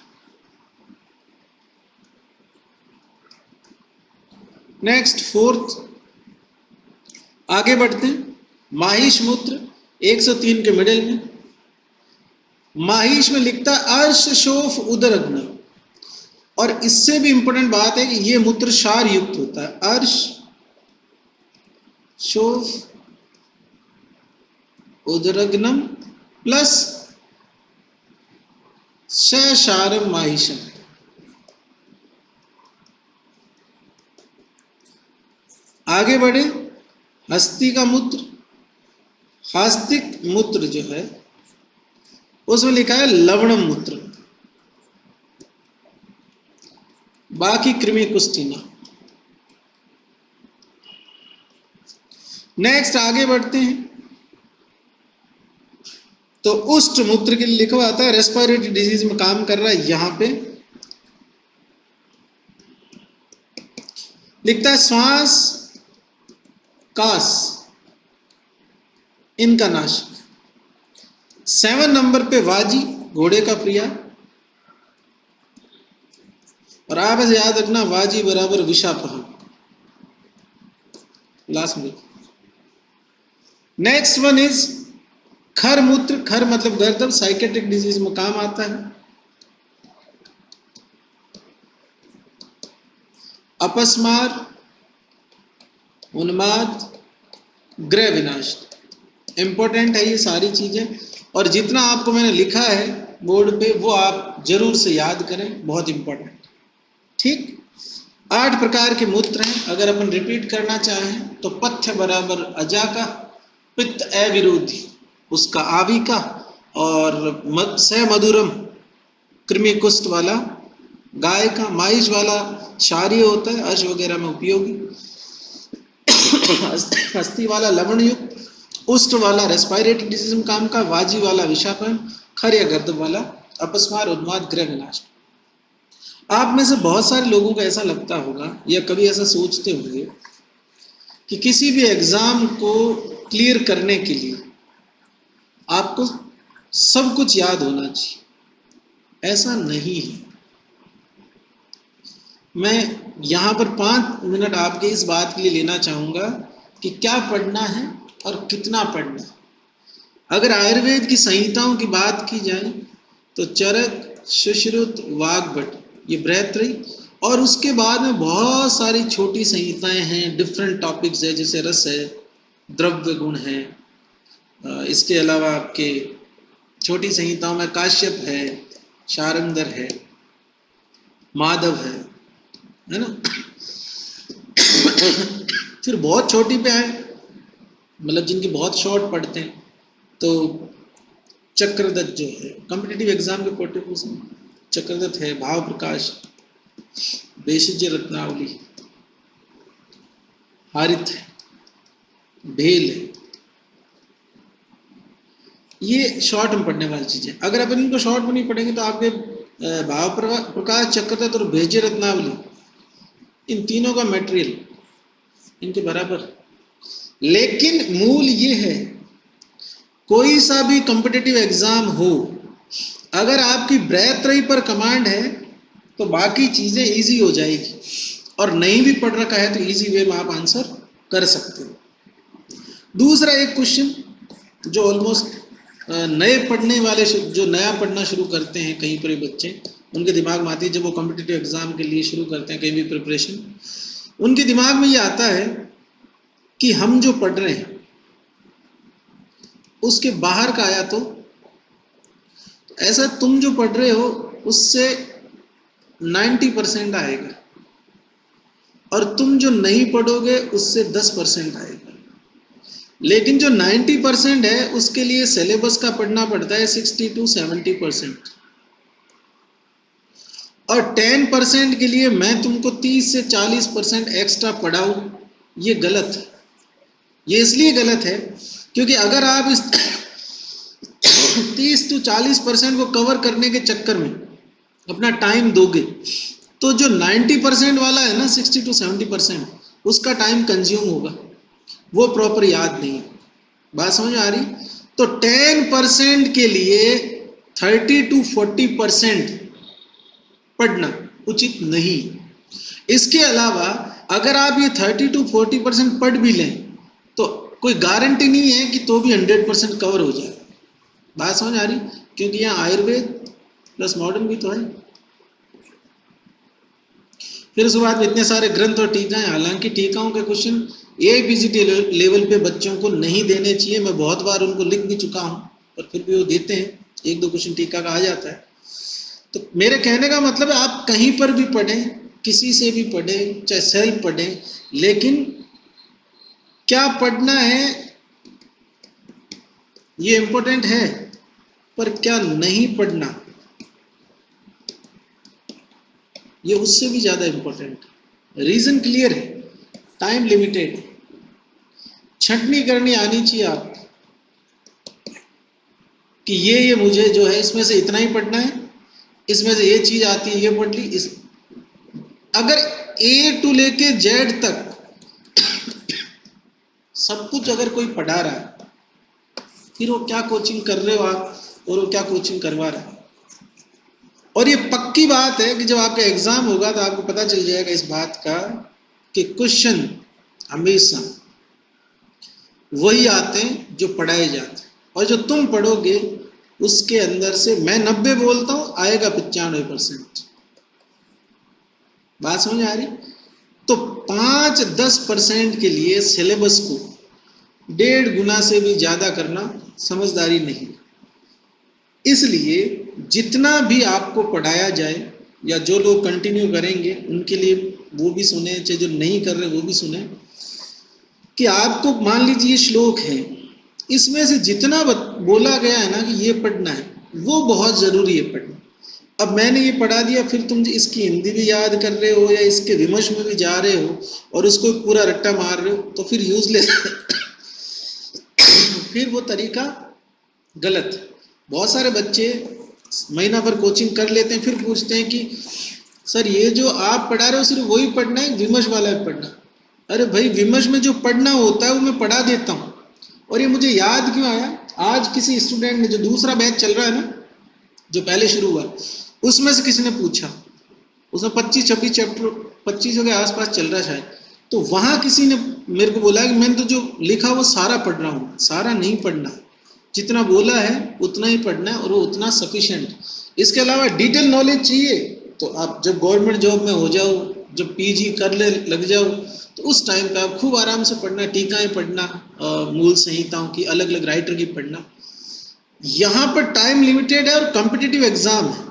नेक्स्ट, फोर्थ, आगे बढ़ते हैं। माहिष मूत्र 103 के मिडिल में, माहिष में लिखता है अर्शशोफ उदरग्न, और इससे भी इंपॉर्टेंट बात है कि यह मूत्र क्षार युक्त होता है। अर्श शोफ उदरग्नम प्लस क्षारम माहिषम। आगे बढ़े, हस्ती का मूत्र, हास्तिक मूत्र जो है उसमें लिखा है लवणम मूत्र, बाकी कृमि कुष्ठिना। नेक्स्ट, आगे बढ़ते हैं तो उष्ट मूत्र के लिए लिखा आता है रेस्पिरेटरी डिजीज में काम कर रहा है। यहां पे लिखता है श्वास कास इनका नाश। 7 नंबर पे वाजी, घोड़े का प्रिया, और आप ऐसे याद रखना वाजी बराबर विषापह, लास्ट में। नेक्स्ट वन इज खर मूत्र, खर मतलब गर्दभ, साइकेट्रिक डिजीज में काम आता है। अपस्मार, उन्माद, गृह विनाश, इंपॉर्टेंट है ये सारी चीजें, और जितना आपको मैंने लिखा है बोर्ड पे वो आप जरूर से याद करें, बहुत इंपॉर्टेंट। ठीक, 8 प्रकार के मूत्र हैं। अगर अपन रिपीट करना चाहें तो पथ्य बराबर अजा का, पित्त अविरोधी उसका आवी का, और स मधुरम कृमि कुष्ठ वाला गाय का, माइज वाला क्षारीय होता है, अश वगैरह में उपयोगी, हस्ती वाला लवण युक्त, उष्ट वाला रेस्पिरेटरी डिजीज में काम का, वाजी वाला विषापन, खर या गर्दभ वाला अपस्मार, उन्माद, गृह विनाश। आप में से बहुत सारे लोगों को ऐसा लगता होगा या कभी ऐसा सोचते होंगे कि किसी भी एग्जाम को क्लियर करने के लिए आपको सब कुछ याद होना चाहिए। ऐसा नहीं है। मैं यहाँ पर 5 मिनट आपके इस बात के लिए लेना चाहूँगा कि क्या पढ़ना है और कितना पढ़ना है। अगर आयुर्वेद की संहिताओं की बात की जाए तो चरक, सुश्रुत, वाग्भट ये बृहत्त्रयी, और उसके बाद में बहुत सारी छोटी संहिताएं हैं, डिफरेंट टॉपिक्स है, जैसे रस है, द्रव्य गुण है, इसके अलावा आपके छोटी संहिताओं में काश्यप है, शारंगर है, माधव है ना। फिर बहुत छोटी पे आए, मतलब जिनकी बहुत शॉर्ट पढ़ते हैं, तो चक्रदत्त जो है कॉम्पिटिटिव एग्जाम के पोर्टफोलियो में चक्रदत्त है, भाव प्रकाश, बेशिज्य रत्नावली, हारित है, भेल है। ये शॉर्ट में पढ़ने वाली चीजें। अगर अपन इनको शॉर्ट में नहीं पढ़ेंगे तो आपके भाव प्रकाश, चक्रदत्त और बेशिज्य रत्नावली, इन तीनों का मटेरियल इनके बराबर। लेकिन मूल ये है, कोई सा भी कॉम्पिटिटिव एग्जाम हो, अगर आपकी बृहत्त्रयी पर कमांड है तो बाकी चीजें इजी हो जाएगी, और नहीं भी पढ़ रखा है तो इजी वे में आप आंसर कर सकते हो। दूसरा एक क्वेश्चन जो ऑलमोस्ट नए पढ़ने वाले, जो नया पढ़ना शुरू करते हैं कहीं पर बच्चे, उनके दिमाग में आती है, जब वो कॉम्पिटिटिव एग्जाम के लिए शुरू करते हैं कहीं भी प्रिपरेशन, उनके दिमाग में ये आता है कि हम जो पढ़ रहे हैं उसके बाहर का आया तो ऐसा तुम जो पढ़ रहे हो उससे 90% आएगा, और तुम जो नहीं पढ़ोगे उससे 10% आएगा। लेकिन जो 90% है उसके लिए सिलेबस का पढ़ना पड़ता है 60 to 70%, और 10% के लिए मैं तुमको 30 से 40% एक्स्ट्रा पढ़ाऊं, ये गलत है। ये इसलिए गलत है क्योंकि अगर आप इस 30 to 40% को कवर करने के चक्कर में अपना टाइम दोगे, तो जो 90% वाला है ना, 60 to 70%, उसका टाइम कंज्यूम होगा, वो प्रॉपर याद नहीं है। बात समझ आ रही? तो 10% के लिए 30 to 40% पढ़ना उचित नहीं। इसके अलावा अगर आप ये 30 to 40% पढ़ भी लें तो कोई गारंटी नहीं है कि तो भी 100% कवर हो जाए। बात समझ आ रही? क्योंकि यहाँ आयुर्वेद प्लस मॉडर्न भी तो है। फिर उसके बाद इतने सारे ग्रंथ और टीकाएं, हालांकि टीकाओं के क्वेश्चन ABCD लेवल पे बच्चों को नहीं देने चाहिए, मैं बहुत बार उनको लिख भी चुका हूँ, पर फिर भी वो देते हैं, 1-2 क्वेश्चन टीका का आ जाता है। तो मेरे कहने का मतलब है आप कहीं पर भी पढ़ें, किसी से भी पढ़ें, चाहे सेल्फ पढ़ें, लेकिन क्या पढ़ना है ये इम्पोर्टेंट है, पर क्या नहीं पढ़ना ये उससे भी ज्यादा इम्पोर्टेंट है। रीजन क्लियर है, टाइम लिमिटेड है, छंटनी करनी आनी चाहिए आप कि ये मुझे जो है इसमें से इतना ही पढ़ना है, इसमें से ये चीज आती है ये पढ़ ली। इस अगर A to लेके Z तक सब कुछ अगर कोई पढ़ा रहा है, फिर वो क्या कोचिंग कर रहे हो आप, और वो क्या कोचिंग करवा रहा है। और ये पक्की बात है कि जब आपका एग्जाम होगा तो आपको पता चल जाएगा इस बात का कि क्वेश्चन हमेशा वही आते हैं जो पढ़ाए जाते हैं, और जो तुम पढ़ोगे उसके अंदर से मैं 90 बोलता हूं, आएगा 95%। बात समझ आ रही? तो 5-10% के लिए सिलेबस को 1.5 गुना से भी ज्यादा करना समझदारी नहीं। इसलिए जितना भी आपको पढ़ाया जाए, या जो लोग कंटिन्यू करेंगे उनके लिए वो भी सुने, चाहे जो नहीं कर रहे वो भी सुने, कि आपको मान लीजिए श्लोक है, इसमें से जितना बोला गया है ना कि ये पढ़ना है, वो बहुत जरूरी है पढ़ना। अब मैंने ये पढ़ा दिया, फिर तुम इसकी हिंदी भी याद कर रहे हो या इसके विमर्श में भी जा रहे हो और उसको पूरा रट्टा मार रहे हो, तो फिर यूजलेस फिर वो तरीका गलत है। बहुत सारे बच्चे महीना भर कोचिंग कर लेते हैं, फिर पूछते हैं कि सर ये जो आप पढ़ा रहे हो सिर्फ वही पढ़ना है, विमर्श वाला भी पढ़ना? अरे भाई, विमर्श में जो पढ़ना होता है वो मैं पढ़ा देता हूँ। और ये मुझे याद क्यों आया, आज किसी स्टूडेंट ने, जो दूसरा बैच चल रहा है ना, जो पहले शुरू हुआ, उसमें से किसी ने पूछा, उसमें 25-26 चैप्टर 25 के आसपास चल रहा है शायद, तो वहां किसी ने मेरे को बोला कि मैंने तो जो लिखा वो सारा पढ़ रहा हूँ। सारा नहीं पढ़ना, जितना बोला है उतना ही पढ़ना है, और वो उतना सफिशिएंट। इसके अलावा डिटेल नॉलेज चाहिए तो आप जब गवर्नमेंट जॉब में हो जाओ, जब PG कर ले लग जाओ, तो उस टाइम पे आप खूब आराम से पढ़ना, टीकाएं पढ़ना, मूल संहिताओं की, अलग अलग राइटर की पढ़ना। यहाँ पर टाइम लिमिटेड है और कॉम्पिटिटिव एग्जाम है,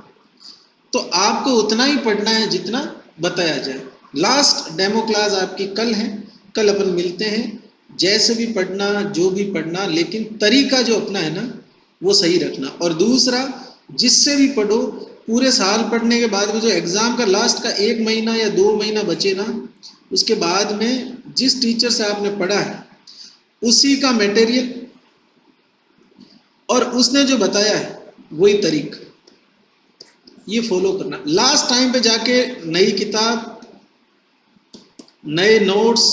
तो आपको उतना ही पढ़ना है जितना बताया जाए। लास्ट डेमो क्लास आपकी कल है, कल अपन मिलते हैं। जैसे भी पढ़ना, जो भी पढ़ना, लेकिन तरीका जो अपना है ना वो सही रखना। और दूसरा, जिससे भी पढ़ो, पूरे साल पढ़ने के बाद में जो एग्जाम का लास्ट का 1 महीना या 2 महीना बचे ना, उसके बाद में जिस टीचर से आपने पढ़ा है उसी का मटेरियल और उसने जो बताया है वही तरीका, ये फॉलो करना। लास्ट टाइम पे जाके नई किताब, नए नोट्स,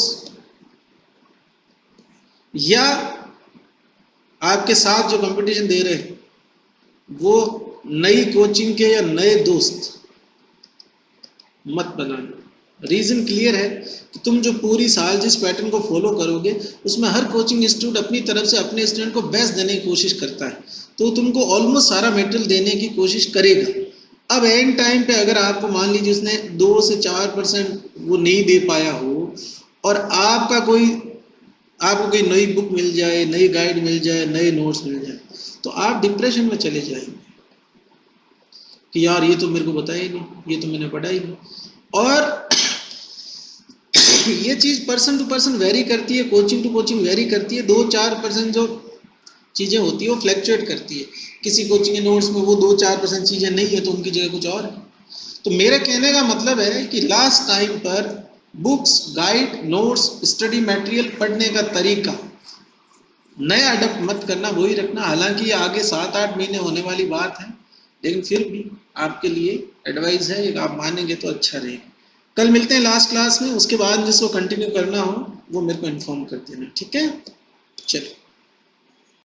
या आपके साथ जो कंपटीशन दे रहे हैं वो नई कोचिंग के या नए दोस्त मत बनाना। रीजन क्लियर है कि तुम जो पूरी साल जिस पैटर्न को फॉलो करोगे उसमें हर कोचिंग इंस्टीट्यूट अपनी तरफ से अपने स्टूडेंट को बेस्ट देने की कोशिश करता है, तो तुमको ऑलमोस्ट सारा मटेरियल देने की कोशिश करेगा। अब एंड टाइम पे अगर आपको मान लीजिए उसने 2 से 4% वो नहीं दे पाया हो, और आपको कोई नई बुक मिल जाए, नई गाइड मिल जाए, नए नोट्स मिल जाए, तो आप डिप्रेशन में चले जाएंगे। कि यार ये तो मेरे को बताया ही नहीं, ये तो मैंने पढ़ा ही नहीं। और ये चीज़ पर्सन टू पर्सन वेरी करती है, कोचिंग टू कोचिंग वेरी करती है। 2-4% जो चीज़ें होती है वो फ्लैक्चुएट करती है। किसी कोचिंग के नोट्स में वो 2-4% चीज़ें नहीं है तो उनकी जगह कुछ और है। तो मेरे कहने का मतलब है कि लास्ट टाइम पर books, guide, notes, study material पढ़ने का तरीका नया अडप्ट मत करना, वही रखना। हालांकि ये आगे 7-8 महीने होने वाली बात है, लेकिन फिर भी आपके लिए एडवाइस है, एक आप मानेंगे तो अच्छा रहेगा। कल मिलते हैं लास्ट क्लास में, उसके बाद जिसको कंटिन्यू करना हो वो मेरे को इन्फॉर्म कर देना, ठीक है? चलो।